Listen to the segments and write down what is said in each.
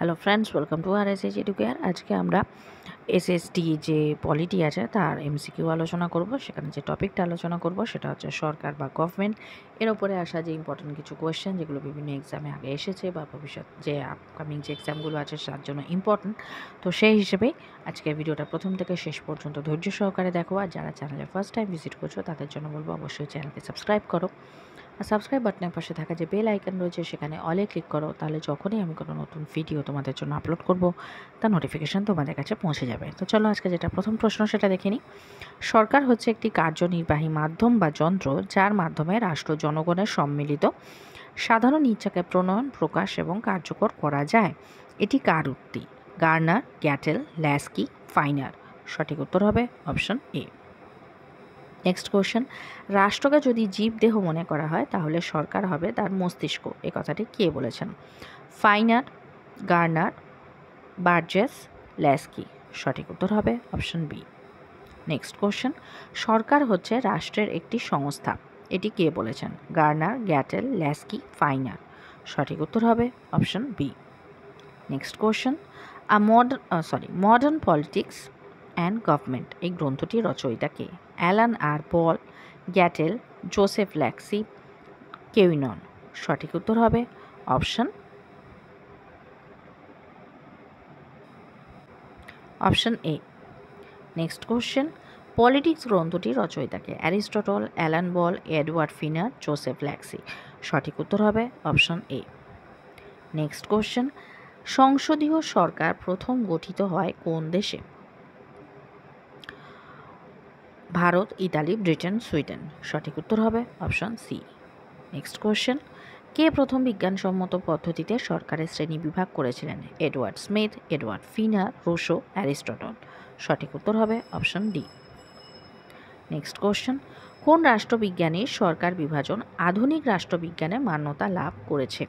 Hello friends, welcome to R S H educare. আজকে আমরা SST যে পলিটি আছে তার এমসিকিউ আলোচনা করব। সেখানে যে টপিকটা আলোচনা করব সেটা হচ্ছে সরকার বা গভর্নমেন্ট। এর উপরে আসা যে ইম্পর্টেন্ট কিছু কোয়েশ্চেন যেগুলো বিভিন্ন এক্সামে আগে এসেছে বা ভবিষ্যৎ যে আপকামিং যে এক্সামগুলো আছে তার জন্য ইম্পর্টেন্ট। তো সেই হিসেবেই আজকের ভিডিওটা প্রথম থেকে শেষ পর্যন্ত ধৈর্য সহকারে দেখো। আর যারা চ্যানেলে ফার্স্ট টাইম ভিজিট করছো তাদের জন্য বলবো অবশ্যই চ্যানেলকে সাবস্ক্রাইব করো। আর সাবস্ক্রাইব বাটনের পাশে থাকা যে বেল আইকন রয়েছে সেখানে অলে ক্লিক করো, তাহলে যখনই আমি কোনো নতুন ভিডিও তোমাদের জন্য আপলোড করব তার নোটিফিকেশান তোমাদের কাছে পৌঁছে যাবে। তো চলো আজকে যেটা প্রথম প্রশ্ন সেটা দেখে নিই। সরকার হচ্ছে একটি কার্যনির্বাহী মাধ্যম বা যন্ত্র যার মাধ্যমে রাষ্ট্র জনগণের সম্মিলিত সাধারণ ইচ্ছাকে প্রণয়ন, প্রকাশ এবং কার্যকর করা যায়। এটি কার উক্তি? Garner, Gettell, Laski, Finer. সঠিক উত্তর হবে অপশন এ। নেক্সট কোয়েশ্চেন, রাষ্ট্রকে যদি জীবদেহ মনে করা হয় তাহলে সরকার হবে তার মস্তিষ্ক। এ কথাটি কে বলেছেন? Finer, Garner, Burgess, Laski. সঠিক উত্তর হবে অপশন বি। নেক্সট কোয়েশ্চেন, সরকার হচ্ছে রাষ্ট্রের একটি সংস্থা। এটি কে বলেছেন? Garner, Gettell, Laski, Finer. সঠিক উত্তর হবে option B. Next question, modern politics and government এই গ্রন্থটির রচয়িতা কে? অ্যালান আর পল, গ্যাটেল, জোসেফ ল্যাক্সি, কেউই নন। সঠিক উত্তর হবে option A. Next question, politics গ্রন্থটির রচয়িতা কে? Aristotle, Alan Ball, Edward Finer, Joseph ল্যাক্সি। সঠিক উত্তর হবে অপশন এ। নেক্সট কোশ্চেন, সংসদীয় সরকার প্রথম গঠিত হয় কোন দেশে? Bharat, Italy, Britain, Sweden. সঠিক উত্তর হবে অপশন সি। নেক্সট কোয়েশ্চেন, কে প্রথম বিজ্ঞানসম্মত পদ্ধতিতে সরকারের শ্রেণী বিভাগ করেছিলেন? Edward Smith, Edward Finer, Rousseau, Aristotle. সঠিক উত্তর হবে অপশন ডি। নেক্সট কোয়েশ্চেন, কোন রাষ্ট্রবিজ্ঞানীর সরকার বিভাজন আধুনিক রাষ্ট্রবিজ্ঞানে মান্যতা লাভ করেছে?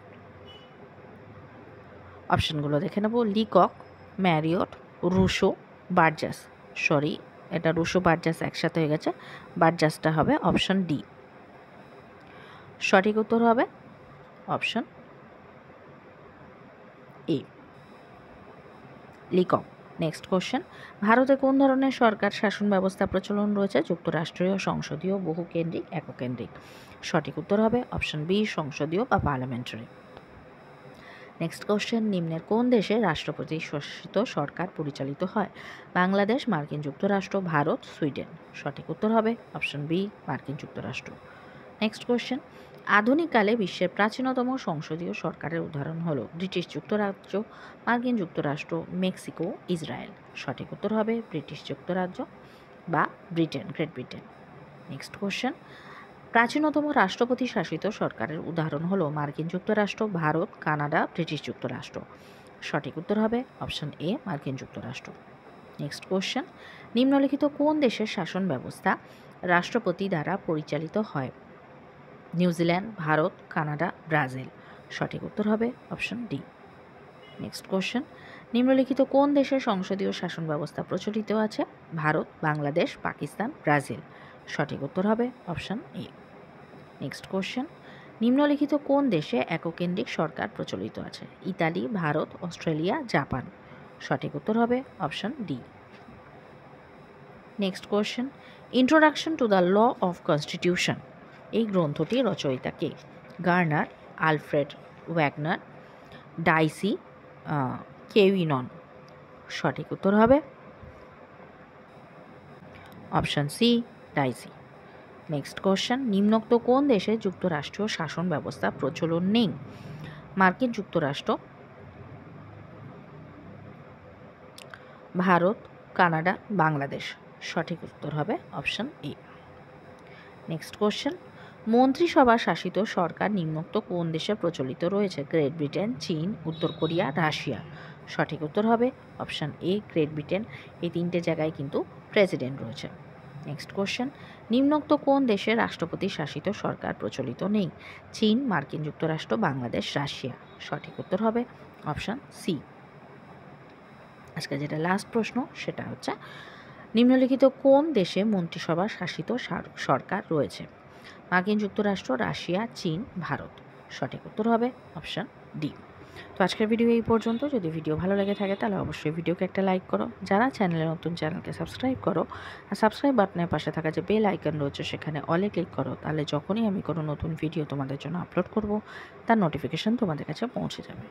অপশনগুলো দেখে নেব। Leacock, Marriott, Rousseau, Burgess. Sorry, এটা রুশো বার্জাস একসাথে হয়ে গেছে, বার্জাসটা হবে অপশন ডি। সঠিক উত্তর হবে অপশন এ, লিকক। নেক্সট কোশ্চেন, ভারতে কোন ধরনের সরকার শাসন ব্যবস্থা প্রচলন রয়েছে? যুক্তরাষ্ট্রীয়, সংসদীয়, বহুকেন্দ্রিক, এককেন্দ্রিক। সঠিক উত্তর হবে অপশন বি, সংসদীয় বা পার্লামেন্টারি। নেক্সট কোশ্চেন, নিম্নের কোন দেশে রাষ্ট্রপতি শাসিত সরকার পরিচালিত হয়? বাংলাদেশ, মার্কিন যুক্তরাষ্ট্র, ভারত, সুইডেন। সঠিক উত্তর হবে অপশন বি, মার্কিন যুক্তরাষ্ট্র। নেক্সট কোশ্চেন, আধুনিককালে বিশ্বের প্রাচীনতম সংসদীয় সরকারের উদাহরণ হল ব্রিটিশ যুক্তরাজ্য, মার্কিন যুক্তরাষ্ট্র, মেক্সিকো, ইসরায়েল। সঠিক উত্তর হবে ব্রিটিশ যুক্তরাজ্য বা Britain, great Britain. Next question, প্রাচীনতম রাষ্ট্রপতি শাসিত সরকারের উদাহরণ হল মার্কিন যুক্তরাষ্ট্র, ভারত, কানাডা, ব্রিটিশ যুক্তরাষ্ট্র। সঠিক উত্তর হবে অপশন এ, মার্কিন যুক্তরাষ্ট্র। নেক্সট কোশ্চেন, নিম্নলিখিত কোন দেশের শাসন ব্যবস্থা রাষ্ট্রপতি দ্বারা পরিচালিত হয়? New Zealand, Bharat, Canada, Brazil. সঠিক উত্তর হবে অপশন ডি। নেক্সট কোশ্চেন, নিম্নলিখিত কোন দেশের সংসদীয় শাসন ব্যবস্থা প্রচলিত আছে? ভারত, বাংলাদেশ, পাকিস্তান, ব্রাজিল। সঠিক উত্তর হবে অপশন এ। নেক্সট কোশ্চেন, নিম্নলিখিত কোন দেশে এককেন্দ্রিক সরকার প্রচলিত আছে? Italy, Bharat, Australia, Japan. সঠিক উত্তর হবে option D. Next question, introduction to the law of constitution এই গ্রন্থটির রচয়িতা কে? গার্নার, আলফ্রেড ওয়াগনার, ডাইসি, কেউই নন। সঠিক উত্তর হবে option C, Dicey. Next question, নিম্নোক্ত কোন দেশে যুক্তরাষ্ট্রীয় শাসন ব্যবস্থা প্রচলন নেই? মার্কিন যুক্তরাষ্ট্র, ভারত, কানাডা, বাংলাদেশ। সঠিক উত্তর হবে অপশন এ। নেক্সট কোশ্চেন, মন্ত্রিসভা শাসিত সরকার নিম্নোক্ত কোন দেশে প্রচলিত রয়েছে? গ্রেট ব্রিটেন, চীন, উত্তর কোরিয়া, রাশিয়া। সঠিক উত্তর হবে অপশন এ, গ্রেট ব্রিটেন। এই তিনটে জায়গায় কিন্তু প্রেসিডেন্ট রয়েছে। নেক্সট কোশ্চেন, নিম্নোক্ত কোন দেশে রাষ্ট্রপতি শাসিত সরকার প্রচলিত নেই? চীন, মার্কিন যুক্তরাষ্ট্র, বাংলাদেশ, রাশিয়া। সঠিক উত্তর হবে অপশন সি। আজকে যেটা লাস্ট প্রশ্ন সেটা হচ্ছে, নিম্নলিখিত কোন দেশে মন্ত্রিসভা শাসিত সরকার রয়েছে? মার্কিন যুক্তরাষ্ট্র, রাশিয়া, চীন, ভারত। সঠিক উত্তর হবে অপশন ডি। তো আজকের ভিডিও এই পর্যন্ত। যদি ভিডিও ভালো লেগে থাকে তাহলে অবশ্যই ভিডিওকে একটা লাইক করো। যারা চ্যানেলে নতুন, চ্যানেলকে সাবস্ক্রাইব করো, আর সাবস্ক্রাইব বাটনের পাশে থাকা যে বেল আইকন রয়েছে সেখানে অলে ক্লিক করো, তাহলে যখনই আমি কোনো নতুন ভিডিও তোমাদের জন্য আপলোড করব তার নোটিফিকেশান তোমাদের কাছে পৌঁছে যাবে।